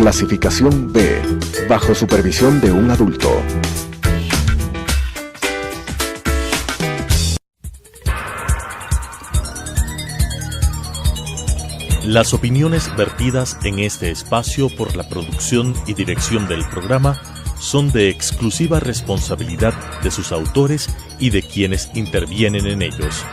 Clasificación B, bajo supervisión de un adulto. Las opiniones vertidas en este espacio por la producción y dirección del programa son de exclusiva responsabilidad de sus autores y de quienes intervienen en ellos.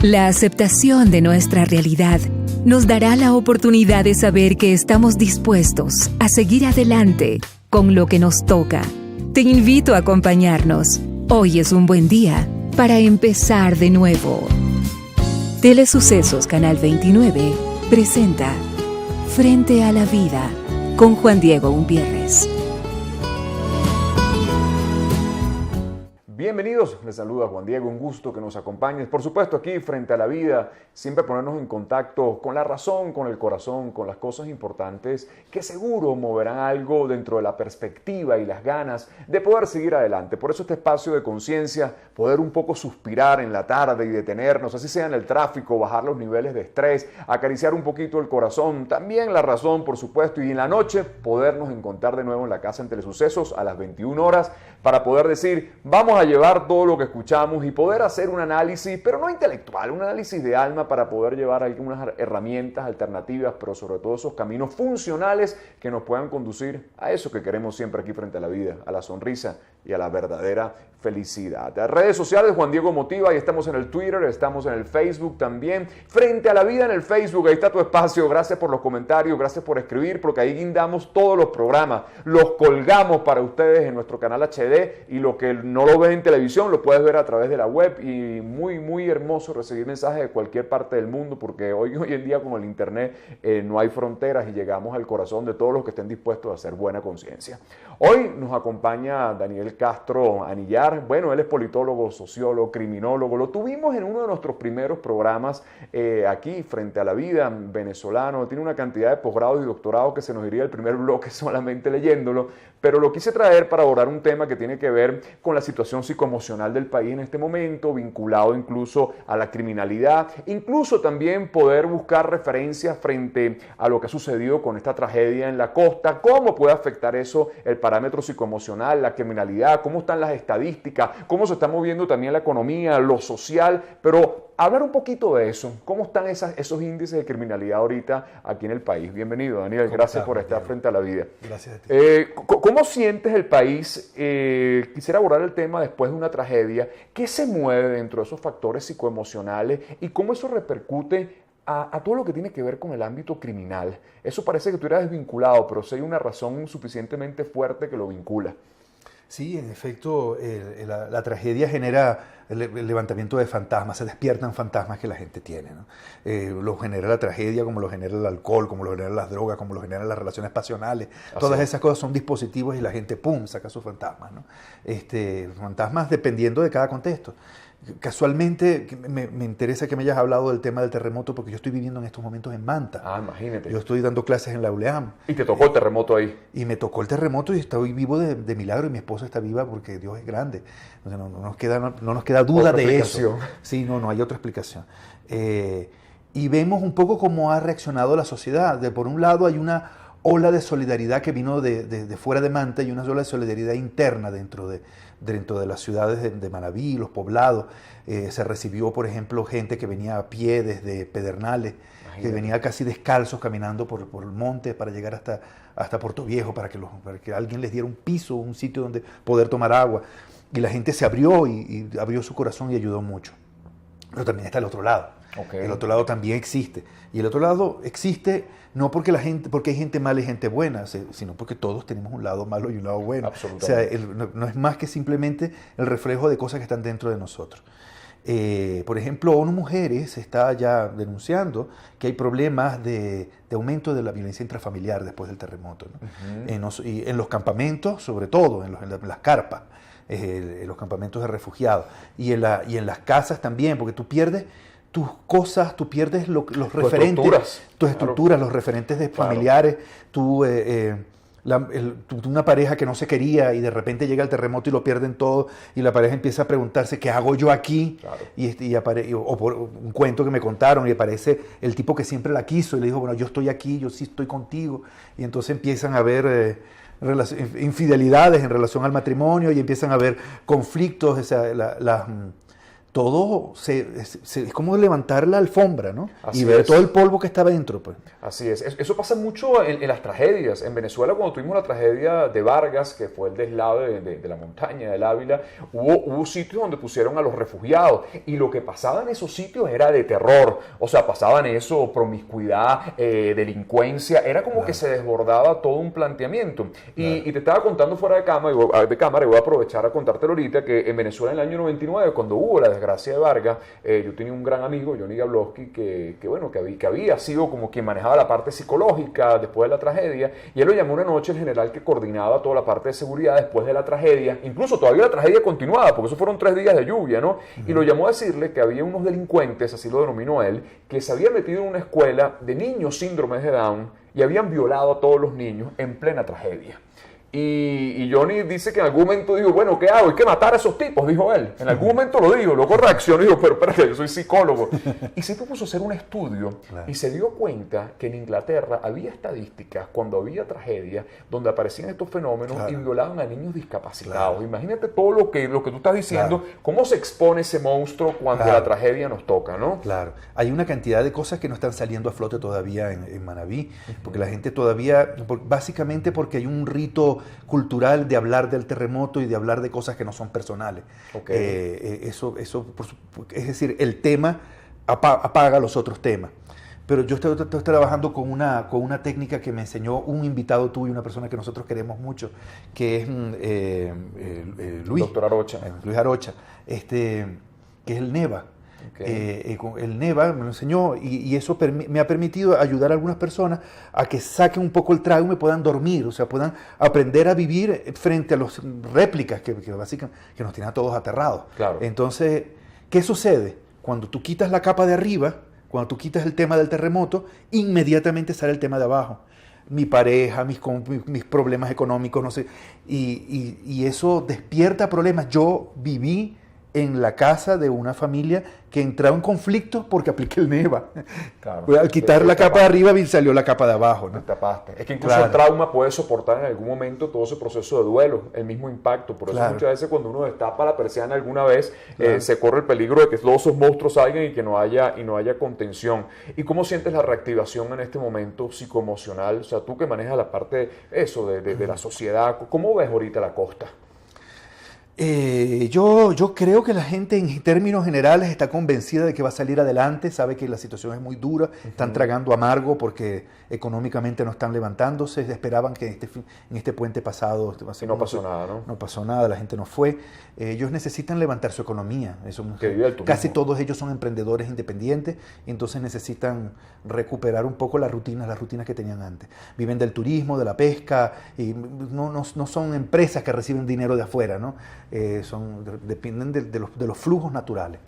La aceptación de nuestra realidad nos dará la oportunidad de saber que estamos dispuestos a seguir adelante con lo que nos toca. Te invito a acompañarnos. Hoy es un buen día para empezar de nuevo. Telesucesos Canal 29 presenta Frente a la Vida con Juan Diego Umpierres. Bienvenidos, les saluda Juan Diego, un gusto que nos acompañes. Por supuesto, aquí Frente a la Vida, siempre ponernos en contacto con la razón, con el corazón, con las cosas importantes que seguro moverán algo dentro de la perspectiva y las ganas de poder seguir adelante. Por eso este espacio de conciencia, poder un poco suspirar en la tarde y detenernos, así sea en el tráfico, bajar los niveles de estrés, acariciar un poquito el corazón, también la razón, por supuesto, y en la noche podernos encontrar de nuevo en la casa en Telesucesos a las 21 horas para poder decir, vamos a llevar todo lo que escuchamos y poder hacer un análisis, pero no intelectual, un análisis de alma para poder llevar algunas herramientas alternativas, pero sobre todo esos caminos funcionales que nos puedan conducir a eso que queremos siempre aquí Frente a la Vida, a la sonrisa y a la verdadera felicidad. Las redes sociales, Juan Diego Motiva, ahí estamos en el Twitter, estamos en el Facebook también. Frente a la Vida en el Facebook, ahí está tu espacio. Gracias por los comentarios, gracias por escribir, porque ahí guindamos todos los programas, los colgamos para ustedes en nuestro canal HD y lo que no lo ves en televisión lo puedes ver a través de la web y muy hermoso recibir mensajes de cualquier parte del mundo porque hoy en día con el internet no hay fronteras y llegamos al corazón de todos los que estén dispuestos a hacer buena conciencia. Hoy nos acompaña Daniel Castro Anillar. Bueno, él es politólogo, sociólogo, criminólogo. Lo tuvimos en uno de nuestros primeros programas aquí, Frente a la Vida, venezolano. Tiene una cantidad de posgrados y doctorados que se nos iría el primer bloque solamente leyéndolo, pero lo quise traer para abordar un tema que tiene que ver con la situación psicoemocional del país en este momento, vinculado incluso a la criminalidad, incluso también poder buscar referencias frente a lo que ha sucedido con esta tragedia en la costa, cómo puede afectar eso el parámetro psicoemocional, la criminalidad, cómo están las estadísticas, cómo se está moviendo también la economía, lo social, pero hablar un poquito de eso, cómo están esos índices de criminalidad ahorita aquí en el país. Bienvenido, Daniel, gracias por estar Frente a la Vida. Gracias a ti. ¿Cómo sientes el país? Quisiera abordar el tema después de una tragedia. ¿Qué se mueve dentro de esos factores psicoemocionales y cómo eso repercute a todo lo que tiene que ver con el ámbito criminal? Eso parece que tú eras desvinculado, pero sí hay una razón suficientemente fuerte que lo vincula. Sí, en efecto, la tragedia genera el levantamiento de fantasmas, se despiertan fantasmas que la gente tiene, ¿no? Lo genera la tragedia, como lo genera el alcohol, como lo generan las drogas, como lo generan las relaciones pasionales. Todas esas cosas son dispositivos y la gente, ¡pum!, saca sus fantasmas, ¿no? Fantasmas dependiendo de cada contexto. Casualmente me interesa que me hayas hablado del tema del terremoto porque yo estoy viviendo en estos momentos en Manta. Ah, imagínate. Yo estoy dando clases en la ULEAM. ¿Y te tocó el terremoto ahí? Y me tocó el terremoto y estoy vivo de milagro y mi esposa está viva porque Dios es grande. Entonces no nos queda duda de eso. Sí, no hay otra explicación. Y vemos un poco cómo ha reaccionado la sociedad. Por un lado hay una ola de solidaridad que vino de fuera de Manta y una ola de solidaridad interna dentro de las ciudades de Manabí, los poblados. Se recibió, por ejemplo, gente que venía a pie desde Pedernales, que venía casi descalzos caminando por el monte para llegar hasta Puerto Viejo, para que alguien les diera un piso, un sitio donde poder tomar agua. Y la gente se abrió y abrió su corazón y ayudó mucho. Pero también está el otro lado. Okay. El otro lado también existe. Y el otro lado existe no porque hay gente mala y gente buena, sino porque todos tenemos un lado malo y un lado bueno. Absolutamente. O sea, no es más que simplemente el reflejo de cosas que están dentro de nosotros. Por ejemplo, ONU Mujeres está ya denunciando que hay problemas de aumento de la violencia intrafamiliar después del terremoto, ¿no? Y en los campamentos, sobre todo, en las carpas, en los campamentos de refugiados, y en las casas también, porque tú pierdes tus cosas, tú pierdes los referentes, tus estructuras, los referentes de familiares, tú una pareja que no se quería y de repente llega el terremoto y lo pierden todo y la pareja empieza a preguntarse ¿qué hago yo aquí? Claro. O por un cuento que me contaron y aparece el tipo que siempre la quiso y le dijo, bueno, yo estoy aquí, yo sí estoy contigo, y entonces empiezan a haber infidelidades en relación al matrimonio y empiezan a haber conflictos, o sea, todo es como levantar la alfombra, ¿no? Así y ver todo el polvo que estaba dentro, pues. Así es. Eso pasa mucho en las tragedias. En Venezuela, cuando tuvimos la tragedia de Vargas, que fue el deslave de la montaña del Ávila, hubo sitios donde pusieron a los refugiados, y lo que pasaba en esos sitios era de terror. O sea, pasaban eso, promiscuidad, delincuencia, era como que se desbordaba todo un planteamiento. Y te estaba contando fuera de cámara, y voy a aprovechar a contártelo ahorita, que en Venezuela en el año 99, cuando hubo la desgracia de Vargas, yo tenía un gran amigo, Johnny Gablowski, que había sido como quien manejaba la parte psicológica después de la tragedia, y él lo llamó una noche, el general que coordinaba toda la parte de seguridad después de la tragedia, incluso todavía la tragedia continuaba, porque eso fueron 3 días de lluvia, ¿no? Y lo llamó a decirle que había unos delincuentes, así lo denominó él, que se habían metido en una escuela de niños síndromes de Down y habían violado a todos los niños en plena tragedia. Y Johnny dice que en algún momento dijo, bueno, ¿qué hago? Hay que matar a esos tipos, dijo él. En algún momento lo dijo, luego reaccionó y dijo, pero espérate, yo soy psicólogo. Y se propuso hacer un estudio, claro, y se dio cuenta que en Inglaterra había estadísticas cuando había tragedia donde aparecían estos fenómenos, claro, y violaban a niños discapacitados. Claro. Imagínate todo lo que tú estás diciendo, claro, cómo se expone ese monstruo cuando, claro, la tragedia nos toca, ¿no? Claro. Hay una cantidad de cosas que no están saliendo a flote todavía en Manabí, porque la gente todavía, básicamente porque hay un rito cultural de hablar del terremoto y de hablar de cosas que no son personales. Okay. Eso, es decir, el tema apaga los otros temas. Pero yo estoy trabajando con una técnica que me enseñó un invitado tuyo, una persona que nosotros queremos mucho, que es Luis. Doctor Arocha. Luis Arocha, que es el NEVA. Okay. El NEVA me lo enseñó y eso me ha permitido ayudar a algunas personas a que saquen un poco el trauma y puedan dormir, o sea, puedan aprender a vivir frente a las réplicas que básicamente que nos tienen a todos aterrados. Claro. Entonces, ¿qué sucede? Cuando tú quitas la capa de arriba, cuando tú quitas el tema del terremoto, inmediatamente sale el tema de abajo. Mi pareja, mis problemas económicos, no sé, y eso despierta problemas. Yo viví en la casa de una familia que entraba en conflicto porque apliqué el NEVA. Claro. Al quitar la capa de arriba salió la capa de abajo, ¿no? Te tapaste. Es que incluso, claro, el trauma puede soportar en algún momento todo ese proceso de duelo, el mismo impacto. Por eso, claro, muchas veces cuando uno destapa la persiana alguna vez, claro, se corre el peligro de que todos esos monstruos salgan y que no haya contención. ¿Y cómo sientes la reactivación en este momento psicoemocional? O sea, tú que manejas la parte de la sociedad, ¿cómo ves ahorita la costa? Yo creo que la gente en términos generales está convencida de que va a salir adelante, sabe que la situación es muy dura, están tragando amargo porque económicamente no están levantándose, esperaban que en este puente pasado... Y no pasó nada, ¿no? No pasó nada, la gente no fue. Ellos necesitan levantar su economía. Casi todos ellos son emprendedores independientes, entonces necesitan recuperar un poco las rutinas que tenían antes. Viven del turismo, de la pesca, y no son empresas que reciben dinero de afuera, ¿no? Dependen de los flujos naturales.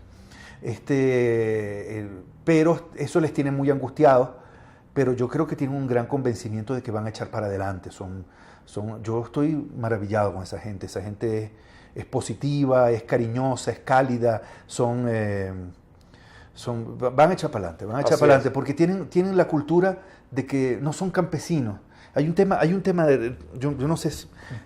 Pero eso les tiene muy angustiados, pero yo creo que tienen un gran convencimiento de que van a echar para adelante. Yo estoy maravillado con esa gente. Esa gente es positiva, es cariñosa, es cálida, van a echar para adelante, porque tienen la cultura de que no son campesinos. Hay un tema yo no sé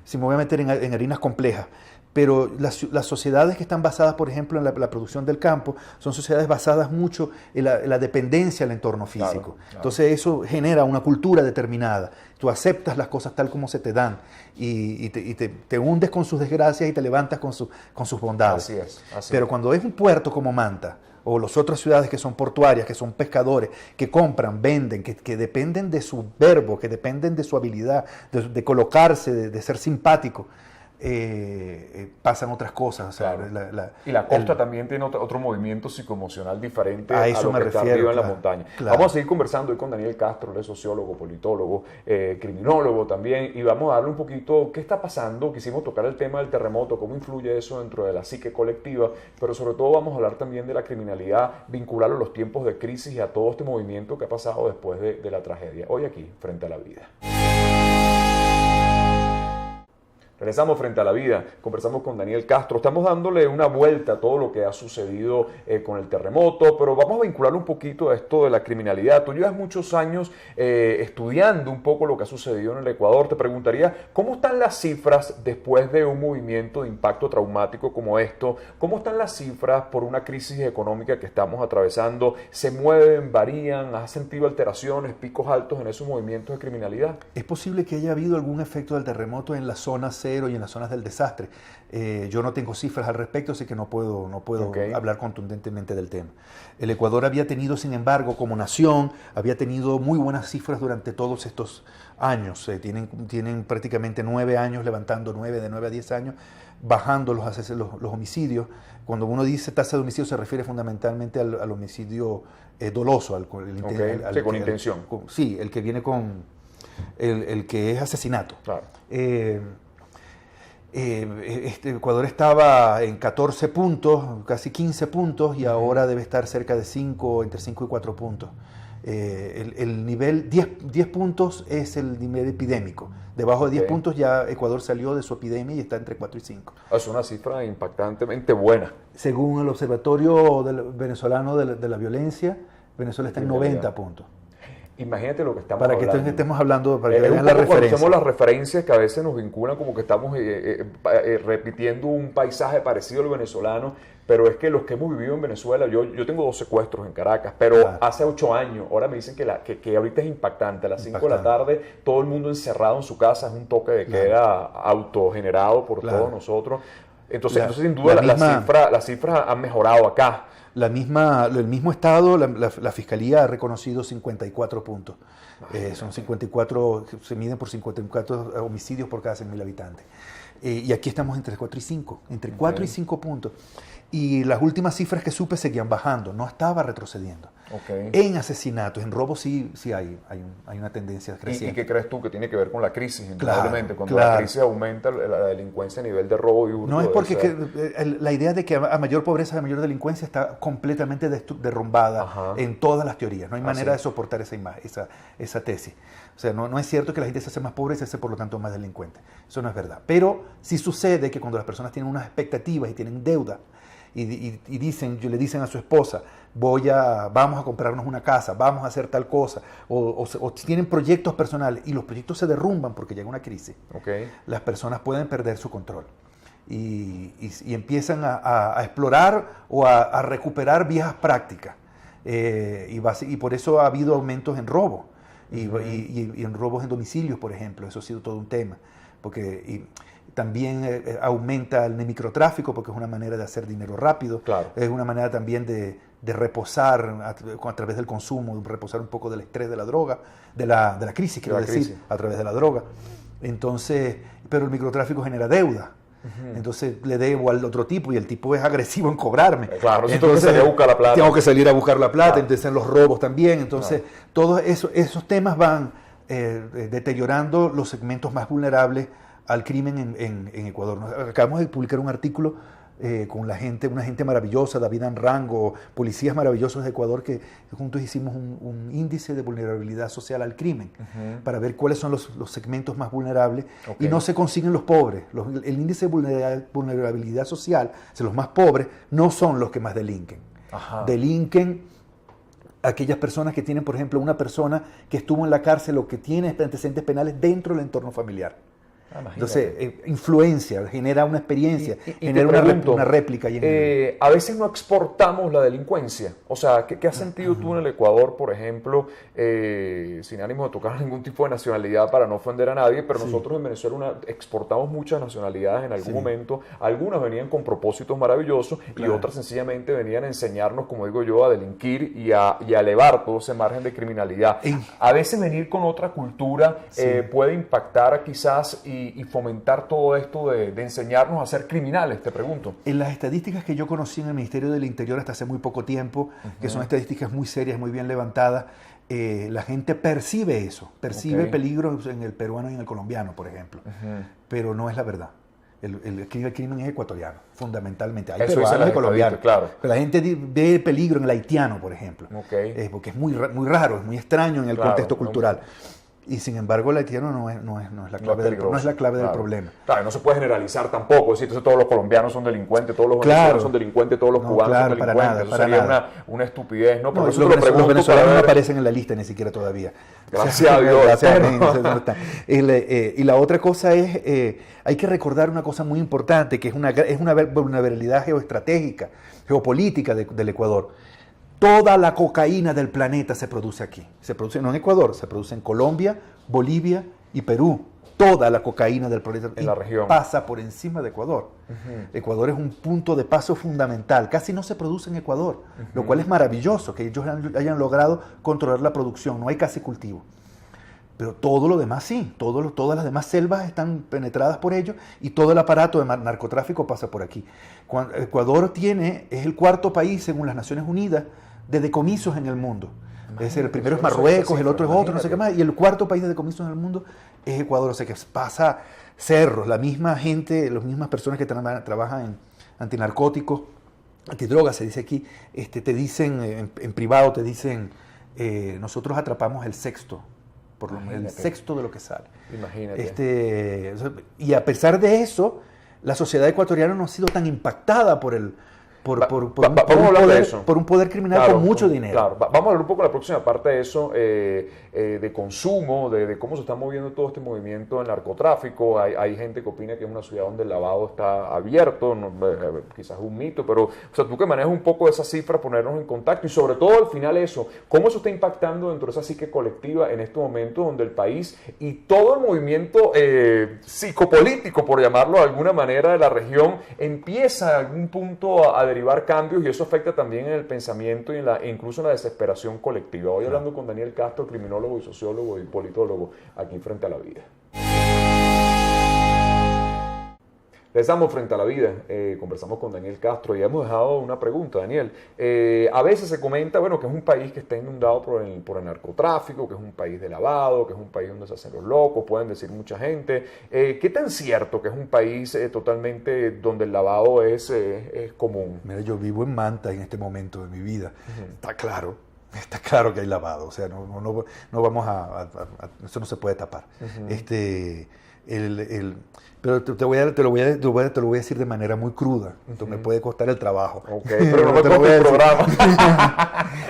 si me voy a meter en harinas complejas, pero las sociedades que están basadas, por ejemplo, en la producción del campo, son sociedades basadas mucho en la dependencia del entorno físico. Claro. Entonces eso genera una cultura determinada. Tú aceptas las cosas tal como se te dan y te hundes con sus desgracias y te levantas con sus bondades. Así es. Pero cuando es un puerto como Manta, o las otras ciudades que son portuarias, que son pescadores, que compran, venden, que dependen de su verbo, que dependen de su habilidad, de colocarse, de ser simpático, pasan otras cosas. O sea, claro. Y la costa también tiene otro movimiento psicoemocional diferente a lo que está arriba en la montaña. Claro. Vamos a seguir conversando hoy con Daniel Castro, él es sociólogo, politólogo, criminólogo también, y vamos a darle un poquito qué está pasando. Quisimos tocar el tema del terremoto, cómo influye eso dentro de la psique colectiva, pero sobre todo vamos a hablar también de la criminalidad, vincularlo a los tiempos de crisis y a todo este movimiento que ha pasado después de la tragedia. Hoy aquí, Frente a la Vida. Regresamos frente a la vida, conversamos con Daniel Castro, estamos dándole una vuelta a todo lo que ha sucedido con el terremoto, pero vamos a vincularlo un poquito a esto de la criminalidad. Tú llevas muchos años estudiando un poco lo que ha sucedido en el Ecuador. Te preguntaría, ¿cómo están las cifras después de un movimiento de impacto traumático como esto? ¿Cómo están las cifras por una crisis económica que estamos atravesando? ¿Se mueven, varían? ¿Has sentido alteraciones, picos altos en esos movimientos de criminalidad? Es posible que haya habido algún efecto del terremoto en las zonas cero y en las zonas del desastre. Yo no tengo cifras al respecto, así que no puedo hablar contundentemente del tema. El Ecuador había tenido, sin embargo, como nación, había tenido muy buenas cifras durante todos estos años. Tienen prácticamente 9 años levantando, de 9 a 10 años, bajando los homicidios. Cuando uno dice tasa de homicidio se refiere fundamentalmente al homicidio doloso, con intención. Sí, el que viene con el que es asesinato. Claro. Ecuador estaba en 14 puntos, casi 15 puntos, y ahora debe estar cerca de entre 5 y 4 puntos. El nivel, 10 puntos es el nivel epidémico. Debajo de 10 puntos ya Ecuador salió de su epidemia y está entre 4 y 5. Es una cifra impactantemente buena. Según el Observatorio Venezolano de la Violencia, Venezuela está en 90 puntos. Imagínate lo que estamos hablando. Para que estemos hablando, para que vean la referencia. Cuando hacemos las referencias que a veces nos vinculan como que estamos repitiendo un paisaje parecido al venezolano, pero es que los que hemos vivido en Venezuela, yo tengo 2 secuestros en Caracas, pero hace 8 años, ahora me dicen que ahorita es impactante, a las 5 de la tarde, todo el mundo encerrado en su casa, es un toque de queda autogenerado por todos nosotros. Entonces sin duda las cifras han mejorado acá. El mismo estado, la Fiscalía ha reconocido 54 puntos. Son 54, se miden por 54 homicidios por cada 100.000 habitantes. Y aquí estamos entre 4 y 5, entre 4 y 5 puntos. Y las últimas cifras que supe seguían bajando, no estaba retrocediendo. En asesinatos, en robos sí hay una tendencia creciente. ¿Y qué crees tú que tiene que ver con la crisis? Indudablemente, cuando la crisis aumenta la delincuencia a nivel de robo y hurto. No es porque la idea de que a mayor pobreza, a mayor delincuencia está completamente derrumbada en todas las teorías. No hay manera de soportar esa tesis. O sea, no es cierto que la gente se hace más pobre y se hace por lo tanto más delincuente. Eso no es verdad. Pero sí sucede que cuando las personas tienen unas expectativas y tienen deuda, y le dicen a su esposa, vamos a comprarnos una casa, vamos a hacer tal cosa, o tienen proyectos personales y los proyectos se derrumban porque llega una crisis, las personas pueden perder su control y empiezan a explorar o a recuperar viejas prácticas, y por eso ha habido aumentos en robo y en robos en domicilios, por ejemplo. Eso ha sido todo un tema, porque también aumenta el microtráfico, porque es una manera de hacer dinero rápido. Es una manera también de reposar a través del consumo, de reposar un poco del estrés de la droga, de la crisis, quiero decir, a través de la droga. Entonces, pero el microtráfico genera deuda. Entonces le debo al otro tipo y el tipo es agresivo en cobrarme. Entonces tengo que salir a buscar la plata. Tengo que salir a buscar la plata, entonces los robos también. Entonces todos esos temas van deteriorando los segmentos más vulnerables al crimen en Ecuador. Acabamos de publicar un artículo con una gente maravillosa, David Anrango, policías maravillosos de Ecuador, que juntos hicimos un índice de vulnerabilidad social al crimen para ver cuáles son los segmentos más vulnerables, y no se consiguen los pobres. El índice de vulnerabilidad social, los más pobres, no son los que más delinquen. Delinquen aquellas personas que tienen, por ejemplo, una persona que estuvo en la cárcel o que tiene antecedentes penales dentro del entorno familiar. Entonces, influencia, genera una experiencia, genera una réplica. A veces no exportamos la delincuencia. O sea, ¿qué has sentido tú en el Ecuador, por ejemplo, sin ánimo de tocar ningún tipo de nacionalidad para no ofender a nadie, pero nosotros en Venezuela exportamos muchas nacionalidades en algún momento? Algunas venían con propósitos maravillosos y otras sencillamente venían a enseñarnos, como digo yo, a delinquir y a elevar todo ese margen de criminalidad. A veces venir con otra cultura puede impactar quizás y fomentar todo esto de enseñarnos a ser criminales, te pregunto. En las estadísticas que yo conocí en el Ministerio del Interior hasta hace muy poco tiempo, que son estadísticas muy serias, muy bien levantadas, la gente percibe eso, percibe peligro en el peruano y en el colombiano, por ejemplo, pero no es la verdad. El crimen es ecuatoriano, fundamentalmente. Hay peruanos y colombianos, pero la gente ve peligro en el haitiano, por ejemplo, porque es muy raro, es muy extraño en el contexto cultural. Y sin embargo el haitiano no es la clave del problema. Claro, no se puede generalizar tampoco, es decir, entonces todos los colombianos son delincuentes, todos los venezolanos son delincuentes, todos los cubanos son delincuentes. Eso sería una estupidez, ¿no? Los venezolanos no aparecen en la lista ni siquiera todavía. Gracias a Dios. Y la otra cosa es, hay que recordar una cosa muy importante, que es una vulnerabilidad geoestratégica, geopolítica del Ecuador. Toda la cocaína del planeta se produce aquí. Se produce no en Ecuador, se produce en Colombia, Bolivia y Perú. Toda la cocaína del planeta en la región pasa por encima de Ecuador. Ecuador es un punto de paso fundamental. Casi no se produce en Ecuador, lo cual es maravilloso, que ellos hayan logrado controlar la producción. No hay casi cultivo. Pero todo lo demás sí. Todas las demás selvas están penetradas por ellos y todo el aparato de narcotráfico pasa por aquí. Ecuador es el 4º país, según las Naciones Unidas, de decomisos en el mundo. Es decir, el primero es Marruecos, el otro es otro, no sé qué más, y el 4º país de decomisos en el mundo es Ecuador. O sea que pasa cerros, la misma gente, las mismas personas que trabajan en antinarcóticos, antidrogas, se dice aquí, te dicen, en privado te dicen, nosotros atrapamos el sexto de lo que sale. Imagínate. Y a pesar de eso, la sociedad ecuatoriana no ha sido tan impactada por un poder criminal con mucho dinero. Claro, vamos a hablar un poco en la próxima parte de eso, de consumo, de cómo se está moviendo todo este movimiento del narcotráfico. Hay gente que opina que es una ciudad donde el lavado está abierto, quizás es un mito, pero o sea, tú que manejas un poco de esa cifra, ponernos en contacto y sobre todo al final eso, cómo eso está impactando dentro de esa psique colectiva en este momento donde el país y todo el movimiento psicopolítico, por llamarlo de alguna manera, de la región, empieza a algún punto a derivar cambios y eso afecta también en el pensamiento y incluso en la desesperación colectiva. Hoy hablando con Daniel Castro, criminólogo y sociólogo y politólogo, aquí Frente a la Vida. Estamos Frente a la Vida, conversamos con Daniel Castro y hemos dejado una pregunta, Daniel. A veces se comenta, bueno, que es un país que está inundado por el narcotráfico, que es un país de lavado, que es un país donde se hacen los locos, pueden decir mucha gente. ¿Qué tan cierto que es un país totalmente donde el lavado es común? Mira, yo vivo en Manta en este momento de mi vida. Está claro que hay lavado, o sea, no vamos eso no se puede tapar. Pero te lo voy a decir de manera muy cruda. Esto me puede costar el trabajo. Okay, pero no me costó el programa.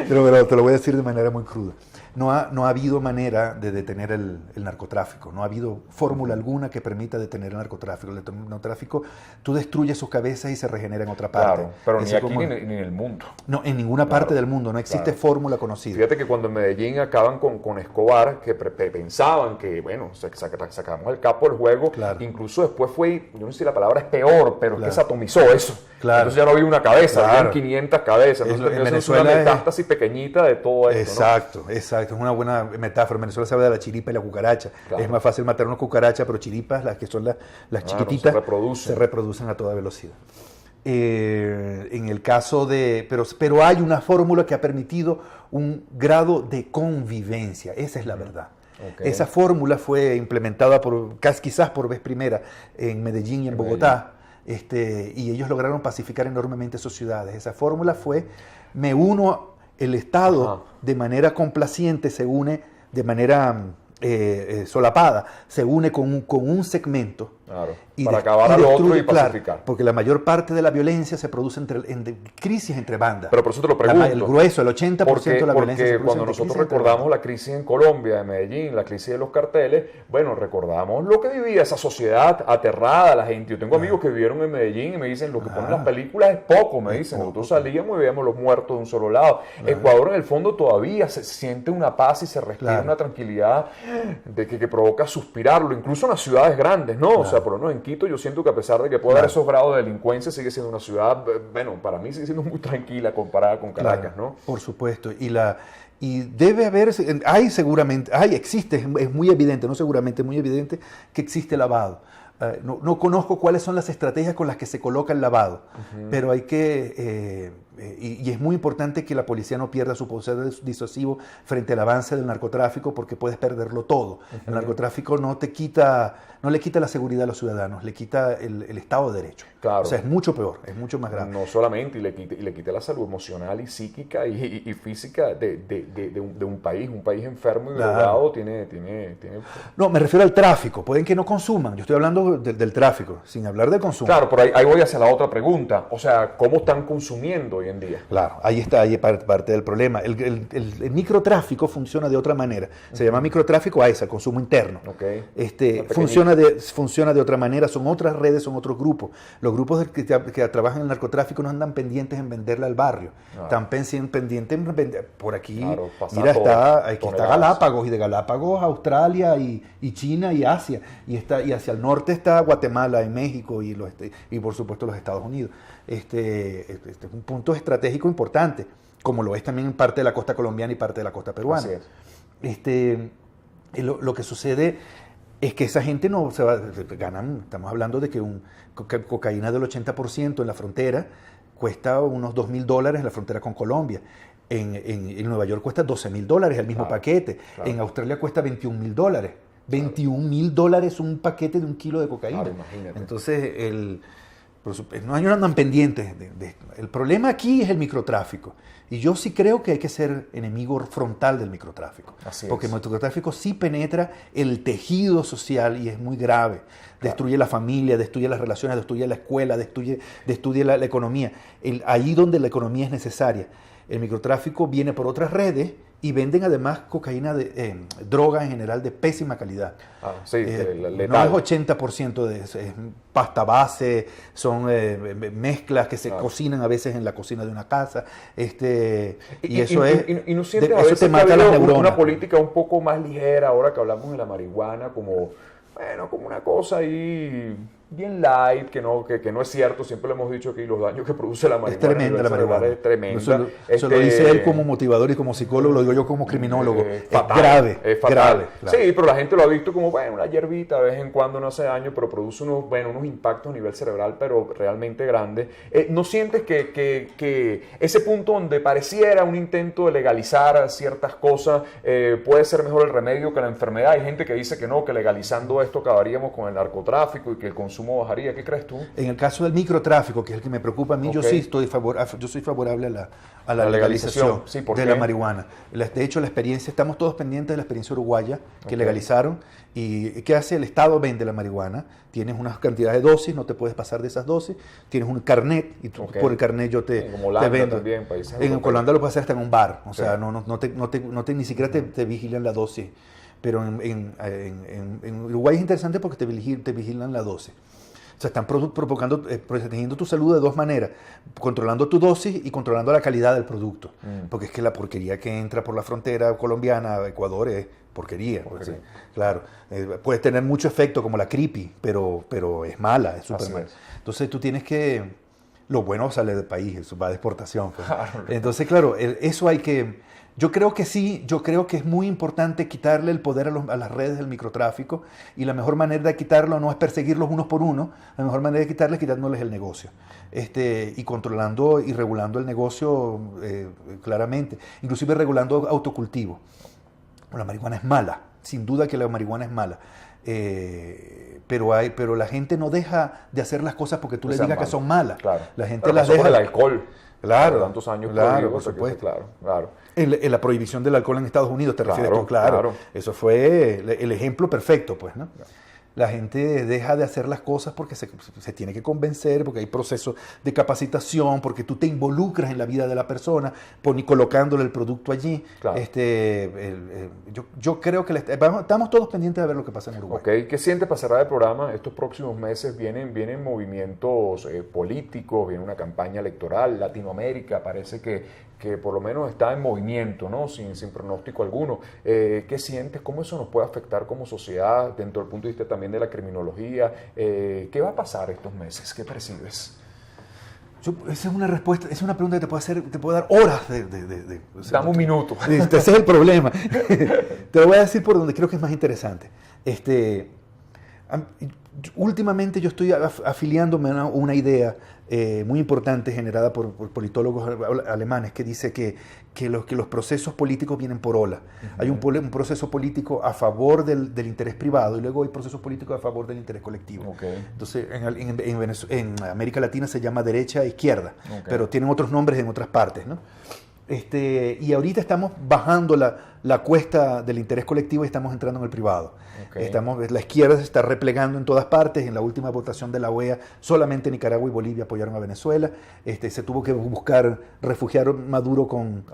pero te lo voy a decir de manera muy cruda. No ha habido manera de detener el narcotráfico. No ha habido fórmula alguna que permita detener el narcotráfico. El narcotráfico, tú destruyes sus cabezas y se regenera en otra parte. Claro, pero ni aquí ni en el mundo. No, en ninguna parte del mundo. No existe fórmula conocida. Fíjate que cuando en Medellín acaban con Escobar, que pensaban que, bueno, sacamos el capo del juego. Claro. Incluso después yo no sé si la palabra es peor, pero es que se atomizó eso. Claro. Entonces ya no había una cabeza, habían 500 cabezas. Entonces, en Venezuela es una metástasis pequeñita de todo esto. Exacto. Es una buena metáfora. En Venezuela se habla de la chiripa y la cucaracha. Claro. Es más fácil matar una cucaracha, pero chiripas, las que son las chiquititas, se reproducen a toda velocidad. En el caso pero hay una fórmula que ha permitido un grado de convivencia. Esa es la verdad. Okay. Esa fórmula fue implementada quizás por vez primera en Medellín y en Bogotá. Y ellos lograron pacificar enormemente sus ciudades. Esa fórmula fue, el Estado de manera complaciente se une, de manera solapada, se une con un segmento. Claro, para acabar al otro y pacificar. Claro, porque la mayor parte de la violencia se produce en crisis entre bandas. Pero por eso te lo pregunto. El grueso, el 80% de la violencia se produce. Porque cuando nosotros recordamos la crisis en Colombia, en Medellín, la crisis de los carteles, bueno, recordamos lo que vivía esa sociedad aterrada, la gente. Yo tengo amigos que vivieron en Medellín y me dicen, lo que ponen las películas es poco, me dicen. Nosotros salíamos y veíamos los muertos de un solo lado. Ecuador en el fondo todavía se siente una paz y se respira una tranquilidad de que provoca suspirarlo, incluso en las ciudades grandes, ¿no? O sea, por lo menos en Quito yo siento que a pesar de que puede haber esos grados de delincuencia, sigue siendo una ciudad, bueno, para mí sigue siendo muy tranquila comparada con Caracas, ¿no? Por supuesto, y debe haber, existe, es muy evidente, no seguramente, muy evidente que existe lavado. No conozco cuáles son las estrategias con las que se coloca el lavado, pero hay que y es muy importante que la policía no pierda su poder disuasivo frente al avance del narcotráfico, porque puedes perderlo todo. El narcotráfico no le quita la seguridad a los ciudadanos, le quita el Estado de Derecho. Claro. O sea, es mucho peor, es mucho más grave. No solamente, y le quita la salud emocional y psíquica y física de un país enfermo y drogado. Tiene... No, me refiero al tráfico. Pueden que no consuman. Yo estoy hablando del tráfico, sin hablar del consumo. Claro, pero ahí voy hacia la otra pregunta. O sea, ¿cómo están consumiendo hoy en día? Claro, ahí parte del problema. El microtráfico funciona de otra manera. Se llama microtráfico a ese, consumo interno. Okay. Funciona de otra manera, son otras redes, son otros grupos. Los grupos que trabajan en el narcotráfico no andan pendientes en venderle al barrio. Están pendientes en vender. Por aquí, mira, está Galápagos, y de Galápagos a Australia y China y Asia. Y hacia el norte está Guatemala y México y por supuesto los Estados Unidos. Este es un punto estratégico importante, como lo es también en parte de la costa colombiana y parte de la costa peruana. Así es. Lo que sucede es que esa gente no se va, estamos hablando de que cocaína del 80% en la frontera cuesta unos $2,000 en la frontera con Colombia. En Nueva York cuesta $12,000 el mismo paquete. Claro. En Australia cuesta $21,000. $21,000 un paquete de 1 kilo de cocaína. Claro, imagínate. Entonces, no andan pendientes. El problema aquí es el microtráfico. Y yo sí creo que hay que ser enemigo frontal del microtráfico. Porque el microtráfico sí penetra el tejido social y es muy grave. Destruye la familia, destruye las relaciones, destruye la escuela, destruye la economía. Ahí donde la economía es necesaria. El microtráfico viene por otras redes y venden además cocaína, droga en general de pésima calidad. Sí, no es 80% es pasta base, son mezclas que se cocinan a veces en la cocina de una casa. Y no sientes a veces te mata las neuronas. Una política un poco más ligera, ahora que hablamos de la marihuana, como una cosa ahí bien light, que no es cierto, siempre le hemos dicho aquí, los daños que produce la marihuana. Es tremenda la marihuana. Es tremenda. Eso lo dice él como motivador y como psicólogo, lo digo yo como criminólogo. Fatal, es grave, es fatal. Grave. Sí, pero la gente lo ha visto como, una hierbita de vez en cuando, no hace daño, pero produce unos impactos a nivel cerebral, pero realmente grandes. ¿No sientes que ese punto donde pareciera un intento de legalizar ciertas cosas puede ser mejor el remedio que la enfermedad? Hay gente que dice que no, que legalizando esto acabaríamos con el narcotráfico y que el consumo bajaría. ¿Qué crees tú? En el caso del microtráfico, que es el que me preocupa a mí, yo sí soy favorable a la legalización de la marihuana. De hecho, la experiencia, estamos todos pendientes de la experiencia uruguaya que legalizaron. ¿Y qué hace? El Estado vende la marihuana, tienes unas cantidades de dosis, no te puedes pasar de esas dosis, tienes un carnet y tú, por el carnet yo te vendo. También, en Holanda lo puedes hacer hasta en un bar, o sea, ni siquiera te vigilan la dosis. Pero en Uruguay es interesante porque te vigilan la dosis. O sea, están protegiendo tu salud de dos maneras, controlando tu dosis y controlando la calidad del producto. Porque es que la porquería que entra por la frontera colombiana a Ecuador es porquería. Sí, claro, puede tener mucho efecto como la creepy, pero es mala, es súper mala. Entonces tú tienes que... Lo bueno sale del país, eso va de exportación. Pues. Claro. Entonces, claro, eso hay que... Yo creo que sí, yo creo que es muy importante quitarle el poder a las redes del microtráfico, y la mejor manera de quitarlo no es perseguirlos unos por uno, la mejor manera de quitarles es quitándoles el negocio, y controlando y regulando el negocio claramente, inclusive regulando autocultivo. La marihuana es mala, sin duda que la marihuana es mala. Pero la gente no deja de hacer las cosas porque tú le digas que son malas. Claro. La gente las deja. El alcohol. Claro, tantos años claro, por supuesto. Claro. En la prohibición del alcohol en Estados Unidos, ¿te refieres tú? Claro. Eso fue el ejemplo perfecto, pues, ¿no? La gente deja de hacer las cosas porque se tiene que convencer, porque hay procesos de capacitación, porque tú te involucras en la vida de la persona, colocándole el producto allí. Claro. Yo creo que estamos todos pendientes de ver lo que pasa en Uruguay. Okay. ¿Qué sientes para cerrar el programa? Estos próximos meses vienen movimientos políticos, viene una campaña electoral. Latinoamérica parece que por lo menos está en movimiento, ¿no? Sin pronóstico alguno. ¿Qué sientes? ¿Cómo eso nos puede afectar como sociedad dentro del punto de vista también de la criminología? ¿Qué va a pasar estos meses? ¿Qué percibes? Esa es una respuesta, es una pregunta que te puedo dar horas Dame un minuto. Ese es el problema. Te lo voy a decir por donde creo que es más interesante. Últimamente yo estoy afiliándome a una idea muy importante generada por politólogos alemanes que dice que los procesos políticos vienen por ola. Hay un proceso político a favor del interés privado y luego hay procesos políticos a favor del interés colectivo. Entonces en América Latina se llama derecha e izquierda, pero tienen otros nombres en otras partes, ¿no? Y ahorita estamos bajando la cuesta del interés colectivo y estamos entrando en el privado. La izquierda se está replegando en todas partes. En la última votación de la OEA, solamente Nicaragua y Bolivia apoyaron a Venezuela. Se tuvo que buscar refugiar Maduro con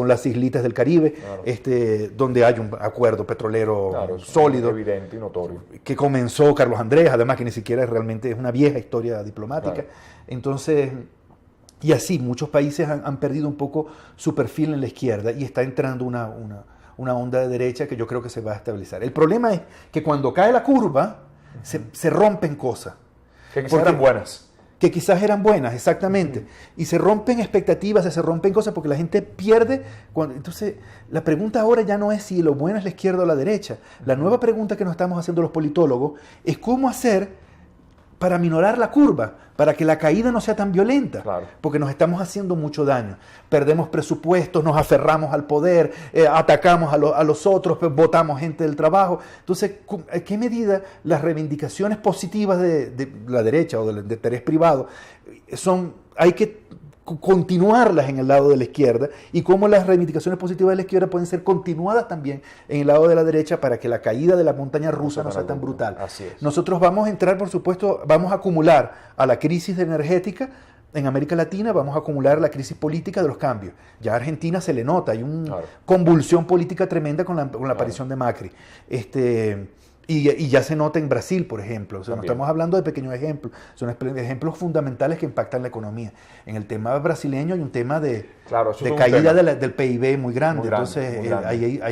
las islitas del Caribe, donde hay un acuerdo petrolero sólido, evidente y notorio, que comenzó Carlos Andrés, además que ni siquiera realmente es una vieja historia diplomática. Entonces... Y así, muchos países han perdido un poco su perfil en la izquierda y está entrando una onda de derecha que yo creo que se va a estabilizar. El problema es que cuando cae la curva, se rompen cosas. Que quizás eran buenas. Que quizás eran buenas, exactamente. Y se rompen expectativas, se rompen cosas porque la gente pierde. Entonces, la pregunta ahora ya no es si lo bueno es la izquierda o la derecha. La nueva pregunta que nos estamos haciendo los politólogos es cómo hacer para minorar la curva, para que la caída no sea tan violenta, porque nos estamos haciendo mucho daño. Perdemos presupuestos, nos aferramos al poder, atacamos a los otros, votamos gente del trabajo. Entonces, ¿en qué medida las reivindicaciones positivas de la derecha o del interés privado hay que continuarlas en el lado de la izquierda y cómo las reivindicaciones positivas de la izquierda pueden ser continuadas también en el lado de la derecha para que la caída de la montaña rusa no sea tan brutal? Así es. Nosotros vamos a entrar, por supuesto, vamos a acumular a la crisis energética en América Latina, vamos a acumular la crisis política de los cambios. Ya a Argentina se le nota, hay una convulsión política tremenda con la aparición de Macri. Y ya se nota en Brasil, por ejemplo. O sea, no estamos hablando de pequeños ejemplos, son ejemplos fundamentales que impactan la economía. En el tema brasileño hay un tema de caída del PIB muy grande. Entonces, ahí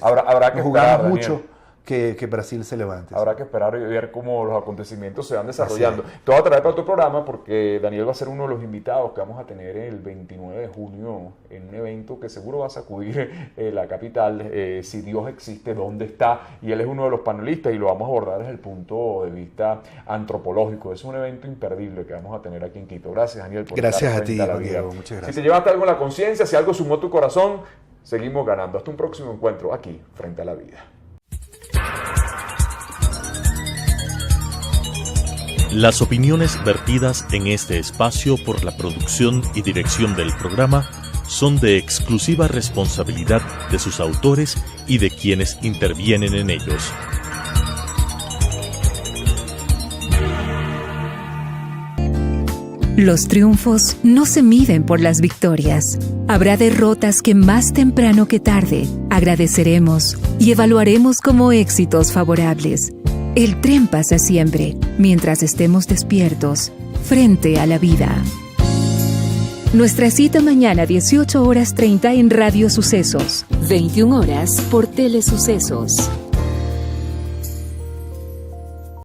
habrá que jugamos mucho que Brasil se levante. Habrá que esperar y ver cómo los acontecimientos se van desarrollando. Te voy a traer para tu programa porque Daniel va a ser uno de los invitados que vamos a tener el 29 de junio en un evento que seguro va a sacudir la capital, si Dios existe, dónde está, y él es uno de los panelistas y lo vamos a abordar desde el punto de vista antropológico. Es un evento imperdible que vamos a tener aquí en Quito. Gracias, Daniel, por estar frente a la vida. Diego, muchas gracias. Si te llevaste algo en la conciencia, si algo sumó tu corazón, seguimos ganando. Hasta un próximo encuentro aquí, Frente a la Vida. Las opiniones vertidas en este espacio por la producción y dirección del programa son de exclusiva responsabilidad de sus autores y de quienes intervienen en ellos. Los triunfos no se miden por las victorias. Habrá derrotas que más temprano que tarde agradeceremos y evaluaremos como éxitos favorables. El tren pasa siempre, mientras estemos despiertos, frente a la vida. Nuestra cita mañana 18:30 en Radio Sucesos, 21 horas por Telesucesos.